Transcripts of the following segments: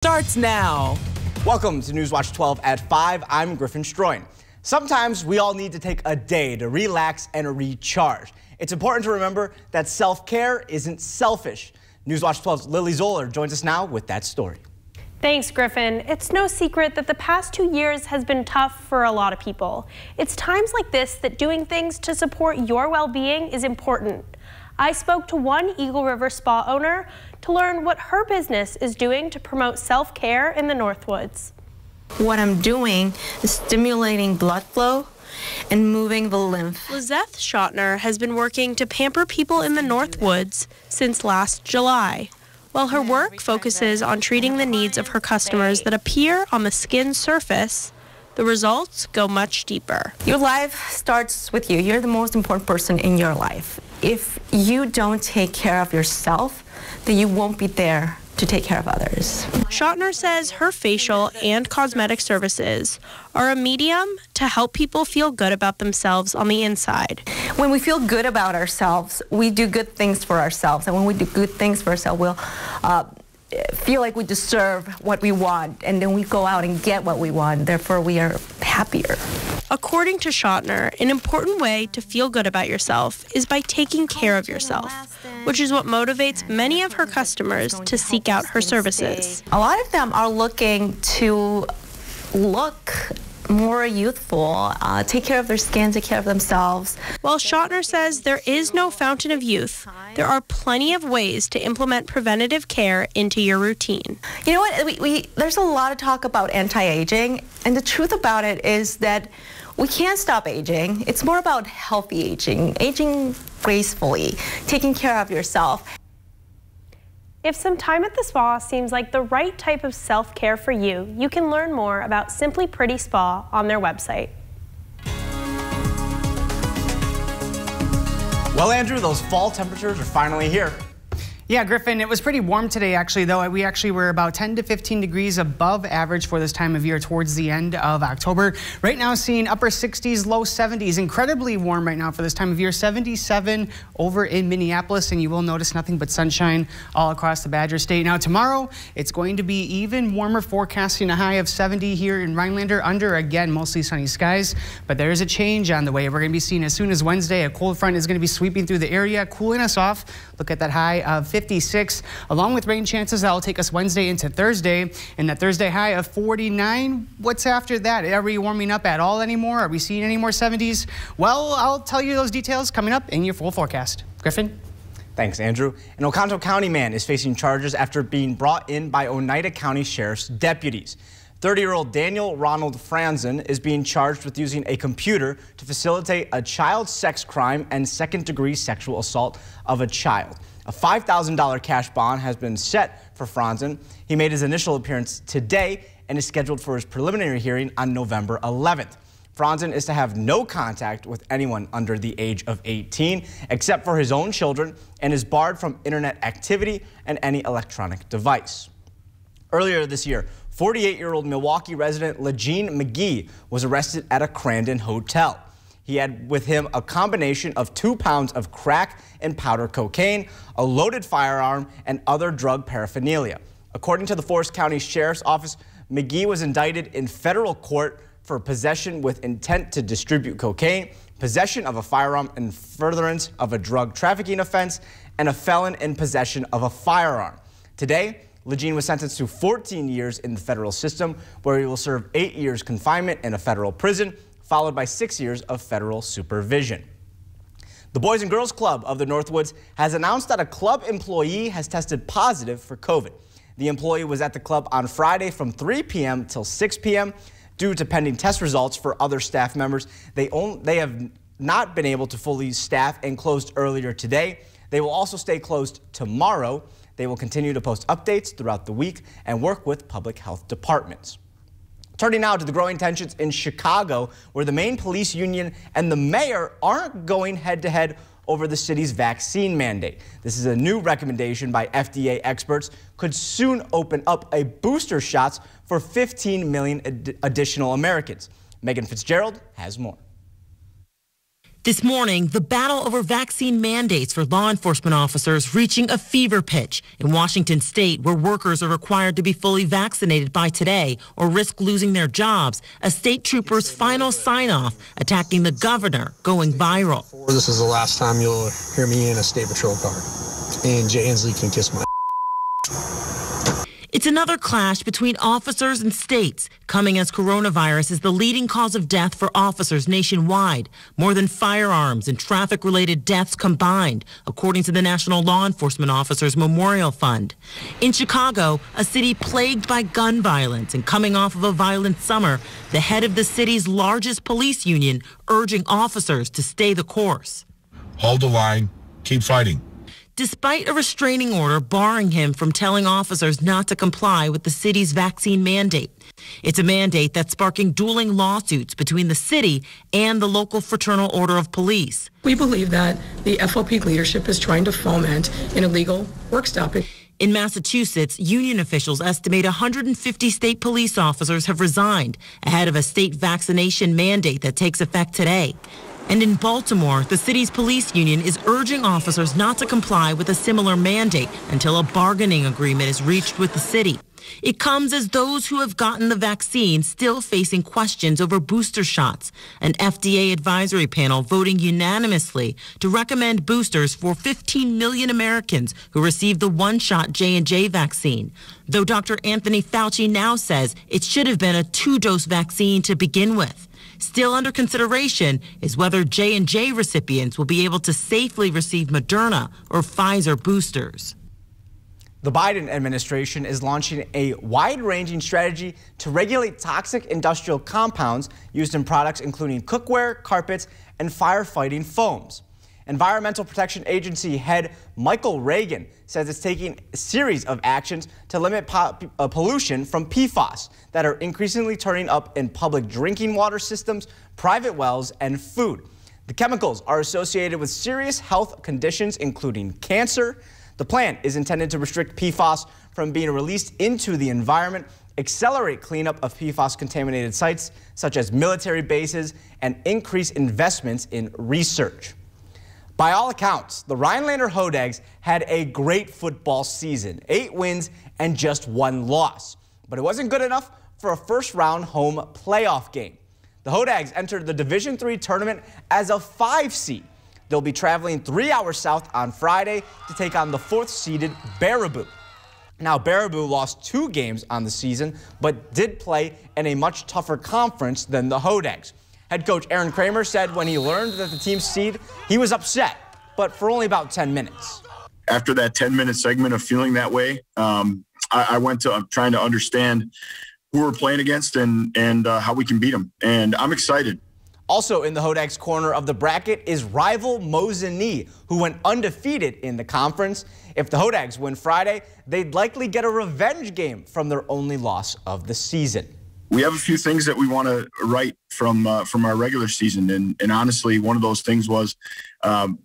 Starts now. Welcome to Newswatch 12 at 5. I'm Griffin Stroin. Sometimes we all need to take a day to relax and recharge. It's important to remember that self-care isn't selfish. Newswatch 12's Lily Zoller joins us now with that story. Thanks, Griffin. It's no secret that the past 2 years has been tough for a lot of people. It's times like this that doing things to support your well-being is important. I spoke to one Eagle River spa owner to learn what her business is doing to promote self-care in the Northwoods. What I'm doing is stimulating blood flow and moving the lymph. Lizeth Schottner has been working to pamper people in the Northwoods since last July. While her work focuses on treating the needs of her customers that appear on the skin surface, the results go much deeper. Your life starts with you. You're the most important person in your life. If you don't take care of yourself, then you won't be there to take care of others. Schottner says her facial and cosmetic services are a medium to help people feel good about themselves on the inside. When we feel good about ourselves, we do good things for ourselves. And when we do good things for ourselves, we'll feel like we deserve what we want. And then we go out and get what we want. Therefore, we are happier. According to Schottner, an important way to feel good about yourself is by taking care of yourself, which is what motivates many of her customers to seek out her services. A lot of them are looking to look more youthful, take care of their skin, take care of themselves. While Schottner says there is no fountain of youth, there are plenty of ways to implement preventative care into your routine. You know what? There's a lot of talk about anti-aging, and the truth about it is that we can't stop aging. It's more about healthy aging, aging gracefully, taking care of yourself. If some time at the spa seems like the right type of self-care for you, you can learn more about Simply Pretty Spa on their website. Well, Andrew, those fall temperatures are finally here. Yeah, Griffin, it was pretty warm today, actually, though. We actually were about 10 to 15 degrees above average for this time of year towards the end of October. Right now, seeing upper 60s, low 70s. Incredibly warm right now for this time of year. 77 over in Minneapolis, and you will notice nothing but sunshine all across the Badger State. Now, tomorrow, it's going to be even warmer, forecasting a high of 70 here in Rhinelander. Under, again, mostly sunny skies, but there is a change on the way. We're going to be seeing as soon as Wednesday, a cold front is going to be sweeping through the area, cooling us off. Look at that high of 56, along with rain chances. That will take us Wednesday into Thursday, and that Thursday high of 49. What's after that? Are we warming up at all anymore? Are we seeing any more 70s? Well, I'll tell you those details coming up in your full forecast. Griffin? Thanks, Andrew. An Oconto County man is facing charges after being brought in by Oneida County Sheriff's deputies. 30-year-old Daniel Ronald Franzen is being charged with using a computer to facilitate a child sex crime and second-degree sexual assault of a child. A $5,000 cash bond has been set for Franzen. He made his initial appearance today and is scheduled for his preliminary hearing on November 11th. Franzen is to have no contact with anyone under the age of 18 except for his own children and is barred from internet activity and any electronic device. Earlier this year, 48-year-old Milwaukee resident LeJean McGee was arrested at a Crandon hotel. He had with him a combination of 2 pounds of crack and powder cocaine, a loaded firearm, and other drug paraphernalia. According to the Forest County Sheriff's Office, McGee was indicted in federal court for possession with intent to distribute cocaine, possession of a firearm in furtherance of a drug trafficking offense, and a felon in possession of a firearm. Today, LeJean was sentenced to 14 years in the federal system, where he will serve 8 years confinement in a federal prison, followed by 6 years of federal supervision. The Boys and Girls Club of the Northwoods has announced that a club employee has tested positive for COVID. The employee was at the club on Friday from 3 p.m. till 6 p.m. Due to pending test results for other staff members, they have not been able to fully staff and closed earlier today. They will also stay closed tomorrow. They will continue to post updates throughout the week and work with public health departments. Turning now to the growing tensions in Chicago, where the Maine Police Union and the mayor aren't going head-to-head over the city's vaccine mandate. This is a new recommendation by FDA experts, could soon open up a booster shots for 15 million additional Americans. Megan Fitzgerald has more. This morning, the battle over vaccine mandates for law enforcement officers reaching a fever pitch in Washington state, where workers are required to be fully vaccinated by today or risk losing their jobs. A state trooper's final sign-off attacking the governor going viral. This is the last time you'll hear me in a state patrol car. And Jay Inslee can kiss my. It's another clash between officers and states, coming as coronavirus is the leading cause of death for officers nationwide, more than firearms and traffic-related deaths combined, according to the National Law Enforcement Officers Memorial Fund. In Chicago, a city plagued by gun violence and coming off of a violent summer, the head of the city's largest police union urging officers to stay the course. Hold the line, keep fighting. Despite a restraining order barring him from telling officers not to comply with the city's vaccine mandate. It's a mandate that's sparking dueling lawsuits between the city and the local Fraternal Order of Police. We believe that the FOP leadership is trying to foment an illegal work stoppage. In Massachusetts, union officials estimate 150 state police officers have resigned ahead of a state vaccination mandate that takes effect today. And in Baltimore, the city's police union is urging officers not to comply with a similar mandate until a bargaining agreement is reached with the city. It comes as those who have gotten the vaccine still facing questions over booster shots. An FDA advisory panel voting unanimously to recommend boosters for 15 million Americans who received the one-shot J&J vaccine. Though Dr. Anthony Fauci now says it should have been a two-dose vaccine to begin with. Still under consideration is whether J&J recipients will be able to safely receive Moderna or Pfizer boosters. The Biden administration is launching a wide-ranging strategy to regulate toxic industrial compounds used in products including cookware, carpets, and firefighting foams. Environmental Protection Agency head Michael Reagan says it's taking a series of actions to limit pollution from PFAS that are increasingly turning up in public drinking water systems, private wells, and food. The chemicals are associated with serious health conditions, including cancer. The plan is intended to restrict PFAS from being released into the environment, accelerate cleanup of PFAS-contaminated sites, such as military bases, and increase investments in research. By all accounts, the Rhinelander Hodags had a great football season, 8 wins and just 1 loss. But it wasn't good enough for a first-round home playoff game. The Hodags entered the Division III tournament as a 5 seed. They'll be traveling 3 hours south on Friday to take on the 4th-seeded Baraboo. Now, Baraboo lost 2 games on the season, but did play in a much tougher conference than the Hodags. Head coach Aaron Kramer said when he learned that the team's seed, he was upset, but for only about 10 minutes. After that 10-minute segment of feeling that way, I went to trying to understand who we're playing against and how we can beat them. And I'm excited. Also in the Hodags corner of the bracket is rival Mosinee, who went undefeated in the conference. If the Hodags win Friday, they'd likely get a revenge game from their only loss of the season. We have a few things that we want to right from our regular season. And honestly, one of those things was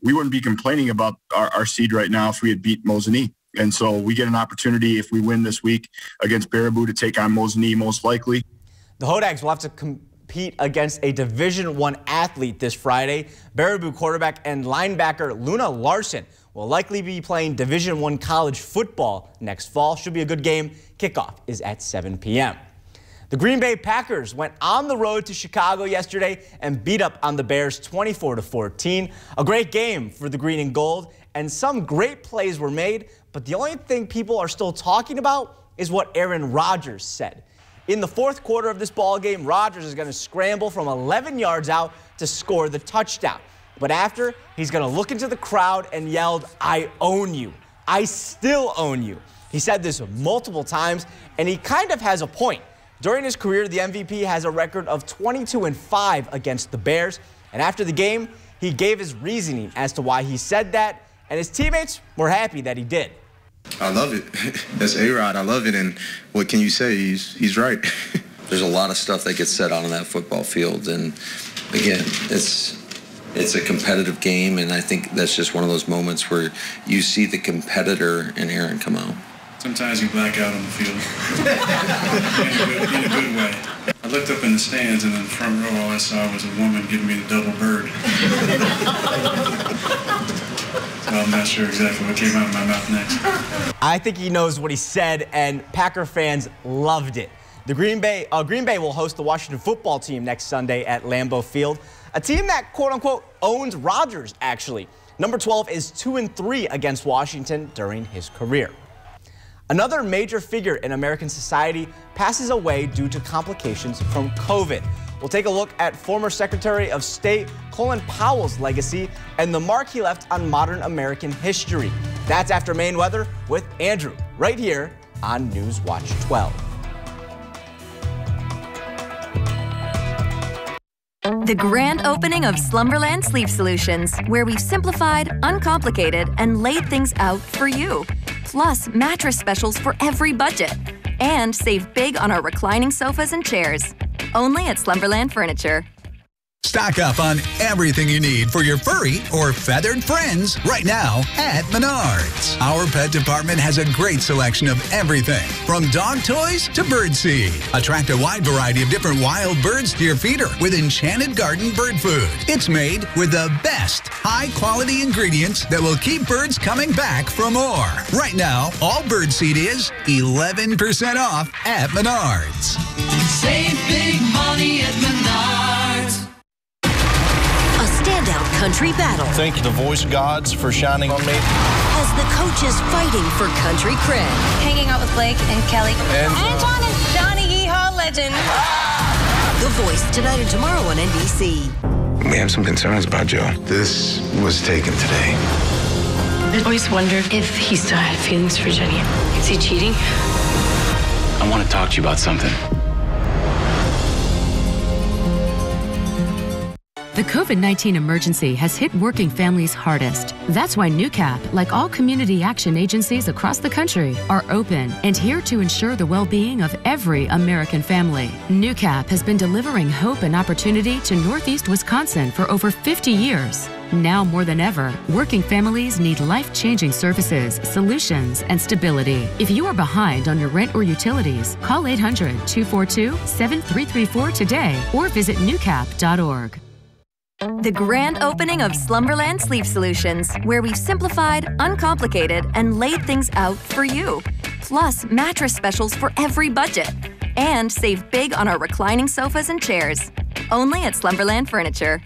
we wouldn't be complaining about our seed right now if we had beat Mosinee. And so we get an opportunity if we win this week against Baraboo to take on Mosinee most likely. The Hodags will have to compete against a Division I athlete this Friday. Baraboo quarterback and linebacker Luna Larson will likely be playing Division I college football next fall. Should be a good game. Kickoff is at 7 p.m. The Green Bay Packers went on the road to Chicago yesterday and beat up on the Bears 24-14. A great game for the green and gold, and some great plays were made, but the only thing people are still talking about is what Aaron Rodgers said. In the 4th quarter of this ball game, Rodgers is going to scramble from 11 yards out to score the touchdown. But after, he's going to look into the crowd and yelled, "I own you. I still own you." He said this multiple times, and he kind of has a point. During his career, the MVP has a record of 22-5 against the Bears. And after the game, he gave his reasoning as to why he said that, and his teammates were happy that he did. I love it. That's A-Rod. I love it. And what can you say? He's right. There's a lot of stuff that gets said out on that football field. And again, it's a competitive game. And I think that's just one of those moments where you see the competitor in Aaron come out. Sometimes you black out on the field in a good way. I looked up in the stands, and in the front row, all I saw was a woman giving me the double bird. So I'm not sure exactly what came out of my mouth next. I think he knows what he said, and Packer fans loved it. The Green Bay will host the Washington football team next Sunday at Lambeau Field, a team that, quote-unquote, owns Rodgers, actually. Number 12 is 2-3 against Washington during his career. Another major figure in American society passes away due to complications from COVID. We'll take a look at former Secretary of State Colin Powell's legacy and the mark he left on modern American history. That's after Maine weather with Andrew, right here on News Watch 12. The grand opening of Slumberland Sleep Solutions, where we've simplified, uncomplicated, and laid things out for you. Plus, mattress specials for every budget. And save big on our reclining sofas and chairs. Only at Slumberland Furniture. Stock up on everything you need for your furry or feathered friends right now at Menards. Our pet department has a great selection of everything, from dog toys to birdseed. Attract a wide variety of different wild birds to your feeder with Enchanted Garden bird food. It's made with the best high-quality ingredients that will keep birds coming back for more. Right now, all birdseed is 11% off at Menards. Save big money at Menards. A standout country battle. Thank the voice gods for shining on me. As the coaches fighting for country cred. Hanging out with Blake and Kelly. And Anton and Johnny Yeehaw legend. The Voice tonight and tomorrow on NBC. We have some concerns about Joe. This was taken today. I always wondered if he still had feelings for Jenny. Is he cheating? I want to talk to you about something. The COVID-19 emergency has hit working families hardest. That's why NewCap, like all community action agencies across the country, are open and here to ensure the well-being of every American family. NewCap has been delivering hope and opportunity to Northeast Wisconsin for over 50 years. Now more than ever, working families need life-changing services, solutions, and stability. If you are behind on your rent or utilities, call 800-242-7334 today or visit newcap.org. The grand opening of Slumberland Sleep Solutions, where we've simplified, uncomplicated, and laid things out for you. Plus, mattress specials for every budget. And save big on our reclining sofas and chairs. Only at Slumberland Furniture.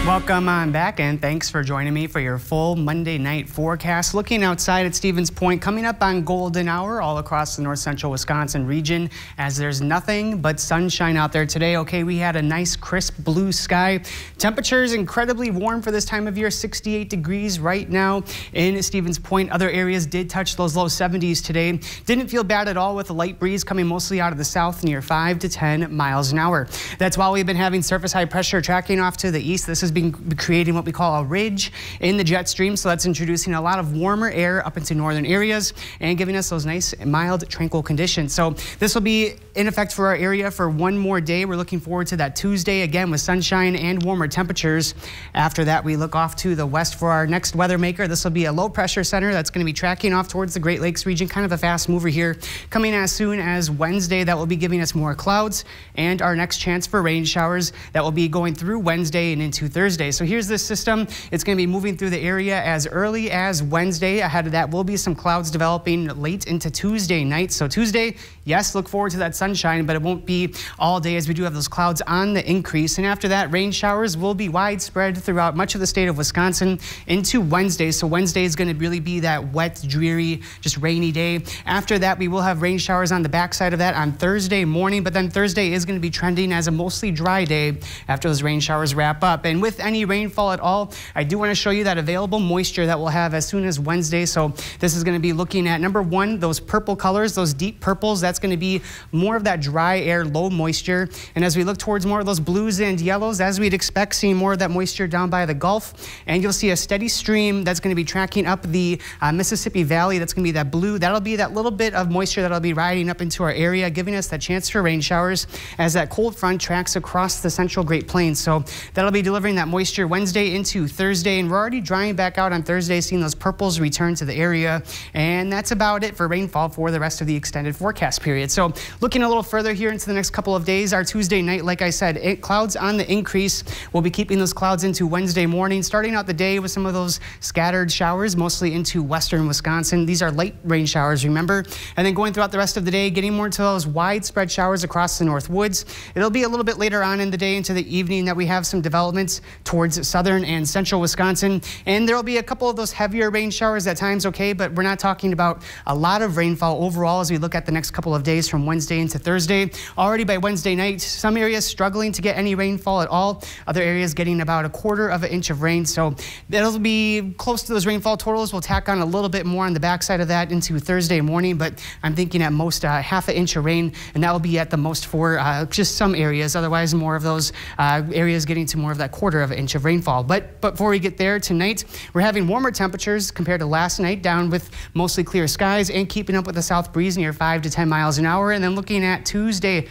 Welcome on back, and thanks for joining me for your full Monday night forecast. Looking outside at Stevens Point, coming up on golden hour all across the north central Wisconsin region, as there's nothing but sunshine out there today. Okay, we had a nice crisp blue sky. Temperatures incredibly warm for this time of year, 68 degrees right now in Stevens Point. Other areas did touch those low 70s today. Didn't feel bad at all with a light breeze coming mostly out of the south near 5 to 10 miles an hour. That's while we've been having surface high pressure tracking off to the east. This has been creating what we call a ridge in the jet stream, so that's introducing a lot of warmer air up into northern areas and giving us those nice, mild, tranquil conditions. So this will be in effect for our area for one more day. We're looking forward to that Tuesday again with sunshine and warmer temperatures. After that, we look off to the west for our next weather maker. This will be a low pressure center that's going to be tracking off towards the Great Lakes region, kind of a fast mover here, coming as soon as Wednesday. That will be giving us more clouds and our next chance for rain showers that will be going through Wednesday and into Thursday. So here's this system. It's going to be moving through the area as early as Wednesday. Ahead of that will be some clouds developing late into Tuesday night. So Tuesday, yes, look forward to that sunshine, but it won't be all day as we do have those clouds on the increase. And after that, rain showers will be widespread throughout much of the state of Wisconsin into Wednesday. So Wednesday is going to really be that wet, dreary, just rainy day. After that, we will have rain showers on the backside of that on Thursday morning, but then Thursday is going to be trending as a mostly dry day after those rain showers wrap up. And with any rainfall at all, I do want to show you that available moisture that we'll have as soon as Wednesday. So this is going to be looking at number one, those purple colors, those deep purples. That's going to be more of that dry air, low moisture. And as we look towards more of those blues and yellows, as we'd expect, seeing more of that moisture down by the Gulf. And you'll see a steady stream that's going to be tracking up the Mississippi Valley. That's going to be that blue. That'll be that little bit of moisture that'll be riding up into our area, giving us that chance for rain showers as that cold front tracks across the central Great Plains. So that'll be delivering that moisture Wednesday into Thursday, and we're already drying back out on Thursday, seeing those purples return to the area. And that's about it for rainfall for the rest of the extended forecast period. So looking a little further here into the next couple of days, our Tuesday night, like I said, clouds on the increase. We'll be keeping those clouds into Wednesday morning, starting out the day with some of those scattered showers, mostly into western Wisconsin. These are light rain showers, remember? And then going throughout the rest of the day, getting more into those widespread showers across the North Woods. It'll be a little bit later on in the day into the evening that we have some developments towards southern and central Wisconsin. And there'll be a couple of those heavier rain showers at times, okay, but we're not talking about a lot of rainfall overall as we look at the next couple of days from Wednesday into Thursday. Already by Wednesday night, some areas struggling to get any rainfall at all. Other areas getting about 1/4 of an inch of rain. So that'll be close to those rainfall totals. We'll tack on a little bit more on the backside of that into Thursday morning, but I'm thinking at most 1/2 inch of rain, and that will be at the most for just some areas. Otherwise, more of those areas getting to more of that 1/4 of an inch of rainfall. But before we get there, tonight we're having warmer temperatures compared to last night, down with mostly clear skies and keeping up with the south breeze near 5 to 10 miles an hour. And then looking at Tuesday,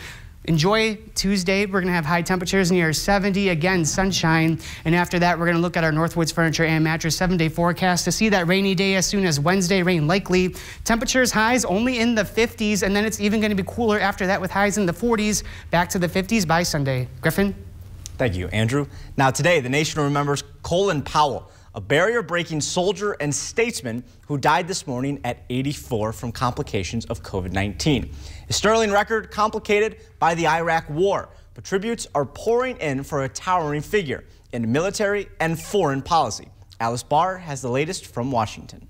enjoy Tuesday. We're going to have high temperatures near 70, again, sunshine. And after that, we're going to look at our Northwoods Furniture and Mattress 7-day forecast to see that rainy day as soon as Wednesday, rain likely. Temperatures highs only in the 50s, and then it's even going to be cooler after that with highs in the 40s, back to the 50s by Sunday. Griffin? Thank you, Andrew. Now today, the nation remembers Colin Powell, a barrier-breaking soldier and statesman who died this morning at 84 from complications of COVID-19. His sterling record complicated by the Iraq War, but tributes are pouring in for a towering figure in military and foreign policy. Alice Barr has the latest from Washington.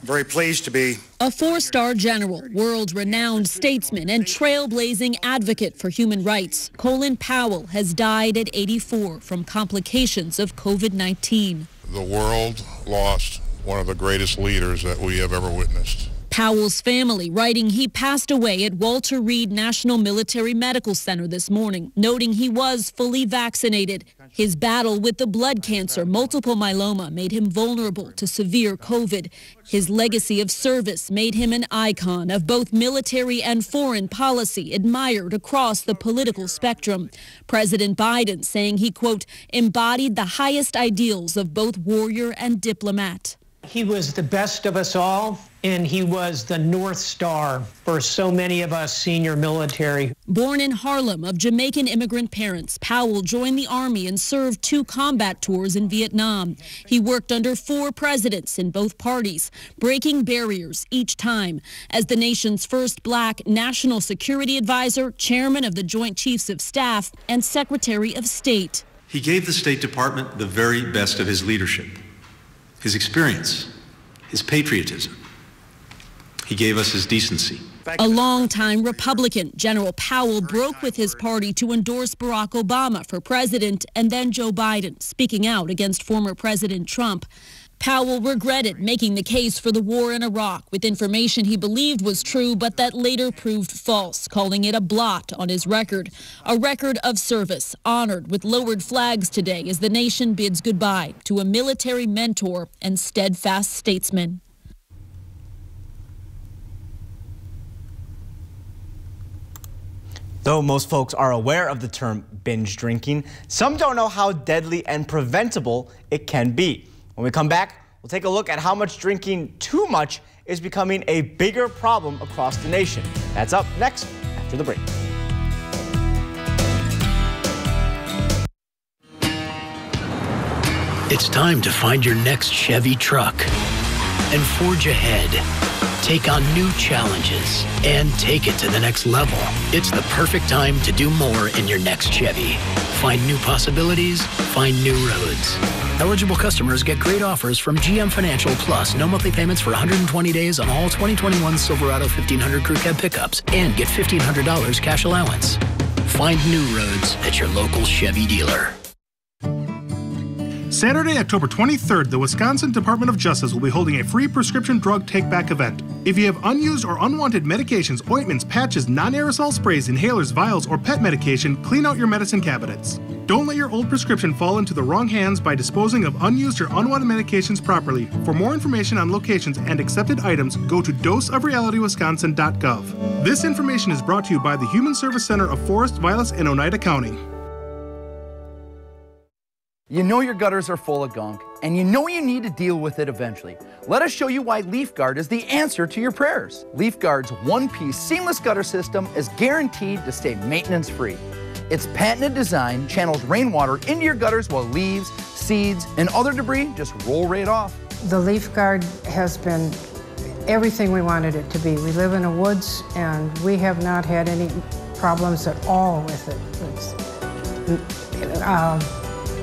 Very pleased to be a 4-star general, world-renowned statesman, and trailblazing advocate for human rights. Colin Powell has died at 84 from complications of COVID-19. The world lost one of the greatest leaders that we have ever witnessed. Powell's family writing he passed away at Walter Reed National Military Medical Center this morning, noting he was fully vaccinated. His battle with the blood cancer, multiple myeloma, made him vulnerable to severe COVID. His legacy of service made him an icon of both military and foreign policy, admired across the political spectrum. President Biden saying he, quote, embodied the highest ideals of both warrior and diplomat. He was the best of us all, and he was the North Star for so many of us senior military. Born in Harlem of Jamaican immigrant parents, Powell joined the Army and served 2 combat tours in Vietnam. He worked under 4 presidents in both parties, breaking barriers each time. As the nation's first black national security advisor, chairman of the Joint Chiefs of Staff, and Secretary of State. He gave the State Department the very best of his leadership, his experience, his patriotism. He gave us his decency. A longtime Republican, General Powell broke with his party to endorse Barack Obama for president and then Joe Biden, speaking out against former President Trump. Powell regretted making the case for the war in Iraq with information he believed was true, but that later proved false, calling it a blot on his record. A record of service, honored with lowered flags today as the nation bids goodbye to a military mentor and steadfast statesman. Though most folks are aware of the term binge drinking, some don't know how deadly and preventable it can be. When we come back, we'll take a look at how much drinking too much is becoming a bigger problem across the nation. That's up next after the break. It's time to find your next Chevy truck and forge ahead. Take on new challenges and take it to the next level. It's the perfect time to do more in your next Chevy. Find new possibilities, find new roads. Eligible customers get great offers from GM Financial Plus. No monthly payments for 120 days on all 2021 Silverado 1500 Crew Cab pickups and get $1,500 cash allowance. Find new roads at your local Chevy dealer. Saturday, October 23rd, the Wisconsin Department of Justice will be holding a free prescription drug take-back event. If you have unused or unwanted medications, ointments, patches, non-aerosol sprays, inhalers, vials, or pet medication, clean out your medicine cabinets. Don't let your old prescription fall into the wrong hands by disposing of unused or unwanted medications properly. For more information on locations and accepted items, go to doseofrealitywisconsin.gov. This information is brought to you by the Human Service Center of Forest, Vilas, and Oneida County. You know your gutters are full of gunk, and you know you need to deal with it eventually. Let us show you why LeafGuard is the answer to your prayers. LeafGuard's one-piece seamless gutter system is guaranteed to stay maintenance-free. Its patented design channels rainwater into your gutters while leaves, seeds, and other debris just roll right off. The LeafGuard has been everything we wanted it to be. We live in the woods, and we have not had any problems at all with it.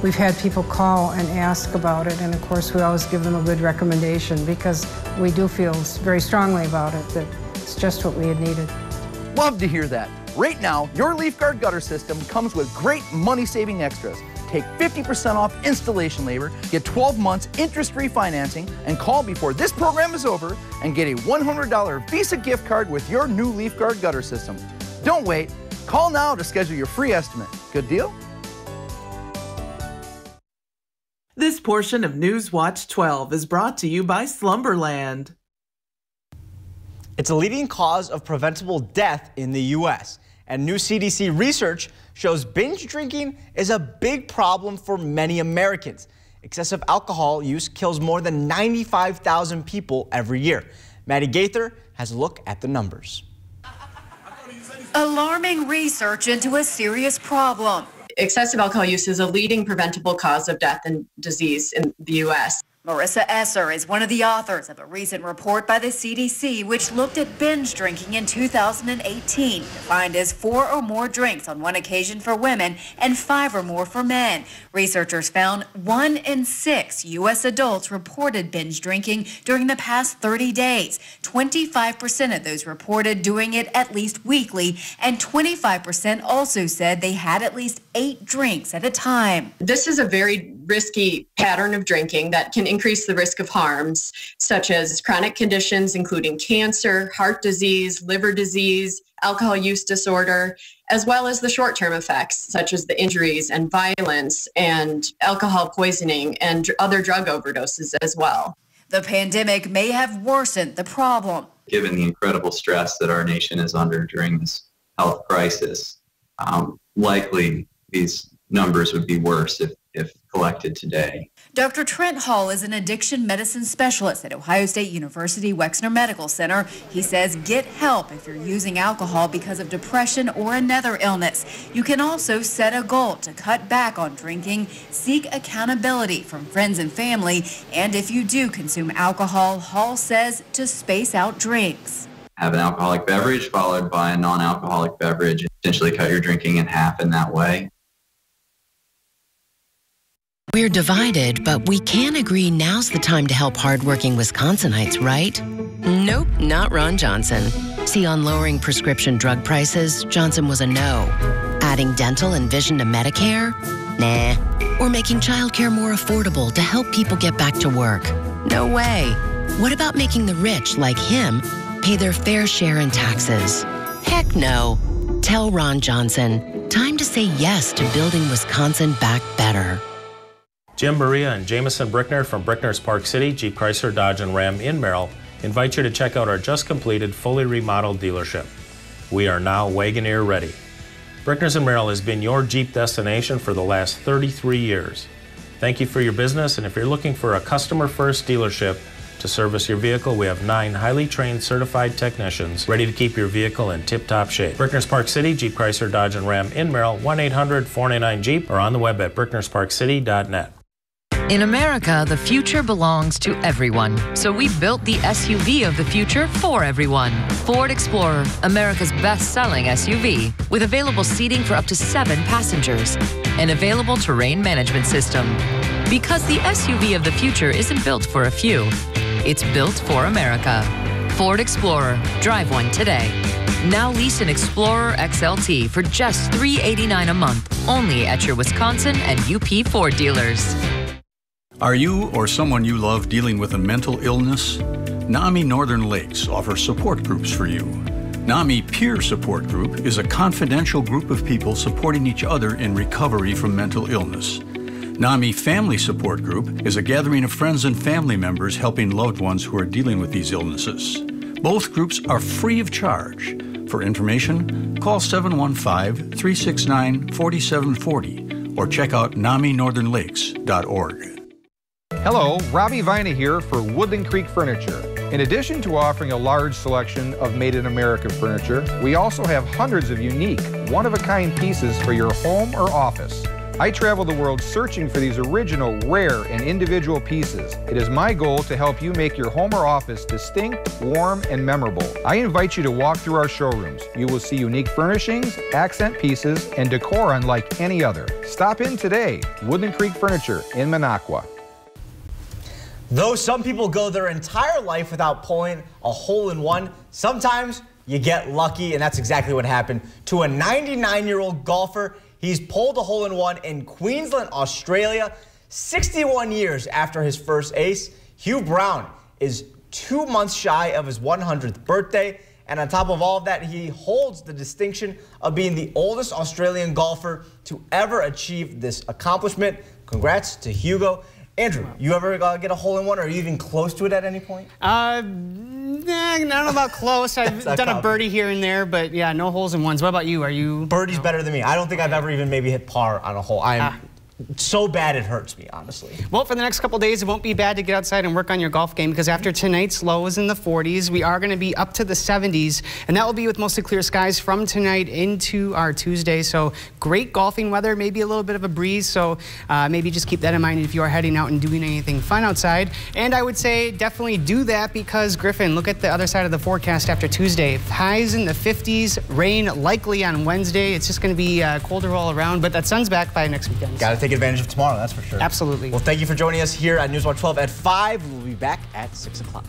We've had people call and ask about it, and of course we always give them a good recommendation because we do feel very strongly about it, that it's just what we had needed. Love to hear that. Right now, your LeafGuard gutter system comes with great money-saving extras. Take 50% off installation labor, get 12 months interest-free financing, and call before this program is over and get a $100 Visa gift card with your new LeafGuard gutter system. Don't wait. Call now to schedule your free estimate. Good deal? This portion of Newswatch 12 is brought to you by Slumberland. It's a leading cause of preventable death in the U.S., and new CDC research shows binge drinking is a big problem for many Americans. Excessive alcohol use kills more than 95,000 people every year. Maddie Gaither has a look at the numbers. Alarming research into a serious problem. Excessive alcohol use is a leading preventable cause of death and disease in the U.S. Marissa Esser is one of the authors of a recent report by the CDC which looked at binge drinking in 2018, defined as 4 or more drinks on one occasion for women and 5 or more for men. Researchers found 1 in 6 U.S. adults reported binge drinking during the past 30 days. 25% of those reported doing it at least weekly, and 25% also said they had at least 8 drinks at a time. This is a very risky pattern of drinking that can increase the risk of harms such as chronic conditions including cancer, heart disease, liver disease, alcohol use disorder, as well as the short-term effects such as the injuries and violence and alcohol poisoning and other drug overdoses as well. The pandemic may have worsened the problem. Given the incredible stress that our nation is under during this health crisis, likely these numbers would be worse if collected today. Dr. Trent Hall is an addiction medicine specialist at Ohio State University Wexner Medical Center. He says get help if you're using alcohol because of depression or another illness. You can also set a goal to cut back on drinking, seek accountability from friends and family, and if you do consume alcohol, Hall says to space out drinks. Have an alcoholic beverage followed by a non-alcoholic beverage, essentially cut your drinking in half in that way. We're divided, but we can agree now's the time to help hardworking Wisconsinites, right? Nope, not Ron Johnson. See, on lowering prescription drug prices, Johnson was a no. Adding dental and vision to Medicare? Nah. Or making childcare more affordable to help people get back to work? No way. What about making the rich, like him, pay their fair share in taxes? Heck no. Tell Ron Johnson, time to say yes to building Wisconsin back better. Jim, Maria, and Jameson Brickner from Brickner's Park City, Jeep, Chrysler, Dodge, and Ram in Merrill invite you to check out our just completed, fully remodeled dealership. We are now Wagoneer ready. Brickner's in Merrill has been your Jeep destination for the last 33 years. Thank you for your business, and if you're looking for a customer-first dealership to service your vehicle, we have 9 highly trained certified technicians ready to keep your vehicle in tip-top shape. Brickner's Park City, Jeep, Chrysler, Dodge, and Ram in Merrill, 1-800-499-JEEP, or on the web at bricknersparkcity.net. In America, the future belongs to everyone. So we built the SUV of the future for everyone. Ford Explorer, America's best-selling SUV, with available seating for up to 7 passengers. An available terrain management system. Because the SUV of the future isn't built for a few. It's built for America. Ford Explorer. Drive one today. Now lease an Explorer XLT for just $389 a month, only at your Wisconsin and UP Ford dealers. Are you or someone you love dealing with a mental illness? NAMI Northern Lakes offers support groups for you. NAMI Peer Support Group is a confidential group of people supporting each other in recovery from mental illness. NAMI Family Support Group is a gathering of friends and family members helping loved ones who are dealing with these illnesses. Both groups are free of charge. For information, call 715-369-4740 or check out NamiNorthernLakes.org. Hello, Robbie Vina here for Woodland Creek Furniture. In addition to offering a large selection of made-in-America furniture, we also have hundreds of unique, one-of-a-kind pieces for your home or office. I travel the world searching for these original, rare, and individual pieces. It is my goal to help you make your home or office distinct, warm, and memorable. I invite you to walk through our showrooms. You will see unique furnishings, accent pieces, and decor unlike any other. Stop in today. Woodland Creek Furniture in Minocqua. Though some people go their entire life without pulling a hole-in-one, sometimes you get lucky, and that's exactly what happened to a 99-year-old golfer. He's pulled a hole-in-one in Queensland, Australia, 61 years after his first ace. Hugh Brown is 2 months shy of his 100th birthday, and on top of all of that, he holds the distinction of being the oldest Australian golfer to ever achieve this accomplishment. Congrats to Hugo. Andrew, you ever get a hole-in-one, or are you even close to it at any point? I don't know about close. I've done a birdie here and there, but yeah, no holes-in-ones. What about you? Are you? Birdie's better than me. I don't think I've ever even maybe hit par on a hole. I'm so bad it hurts me, honestly. Well, for the next couple days, it won't be bad to get outside and work on your golf game, because after tonight's lows in the 40s, we are going to be up to the 70s, and that will be with mostly clear skies from tonight into our Tuesday. So great golfing weather, maybe a little bit of a breeze, so maybe just keep that in mind if you are heading out and doing anything fun outside. And I would say definitely do that, because Griffin, look at the other side of the forecast after Tuesday. Highs in the 50s, rain likely on Wednesday. It's just going to be colder all around, but that sun's back by next weekend. Got to take advantage of tomorrow, that's for sure. Absolutely. Well, thank you for joining us here at Newswatch 12 at 5. We'll be back at 6 o'clock.